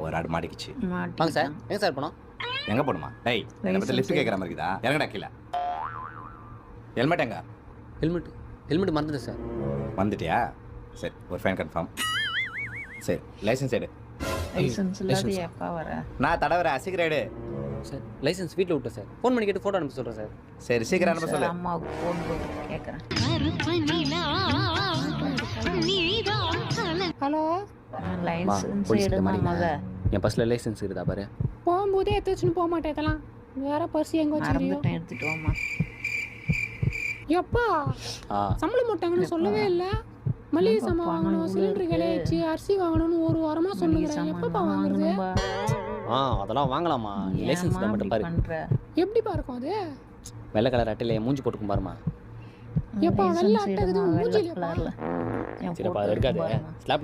ஒரு ஆடு மாட்டிக்கிச்சு. வாங்க சார். எங்க சார் போனோம்? எங்க போணுமா? டேய், என்ன பத்தி லிஃப்ட் கேக்குற மாதிரி இருக்குதா? இறங்கடா கீழ. ஹெல்மெட் எங்க? ஹெல்மெட் மறந்துட்டேன் சார். வந்துட்டியா? சரி, ஒரு ஃபைன் கன்ஃபார்ம். சரி, லைசென்ஸ் எடு. லைசென்ஸ் இல்லாத எப்பா வர? நான் தடவர சீக்கிரம் எடு. சார் லைசென்ஸ் வீட்டில் விட்டேன் சார். ஃபோன் பண்ணி கேட்டு ஃபோட்டோ அனுப்ப சொல்கிறேன் சார். சரி, சீக்கிரம் அனுப்ப சொல்லு. அம்மாவுக்கு ஃபோன் போட்டு கேட்குறேன். ஹலோ, லைசென்ஸ் போலீஸ் கிட்ட எடுமா மாட்டிக்கிட்டேன். மக. என் பஸ்ஸில் லைசென்ஸ் இருக்குதா பாரு. போகும்போதே எடுத்து வச்சுன்னு போக மாட்டேன். இதெல்லாம் வேற பர்ஸ் எங்க வச்சிருக்கியோ? மறந்துட்டேன், எடுத்துட்டு வாமா. எப்பா ஆ சம்பளம் போட்டாங்கன்னு சொல்லவே இல்லை. மளிகை சாமான் வாங்கணும், சிலிண்டர் விலையாச்சு, அரிசி வாங்கணும்னு ஒரு வாரமா சொல்லுங்கிறேன். எப்பப்பா வாங்குறது? அதெல்லாம் வாங்கலாமா? லைசென்ஸ் மட்டும் பாரு. எப்படிப்பா இருக்கும் அது? வெள்ளை கலர் அட்டையில மூஞ்சி போட்டுக்கும் பாருமா. எப்பா வெள்ளை அட்டை இருக்குது மூஞ்சில. சரிப்பா, அது இருக்காது. ஸ்லாப்ல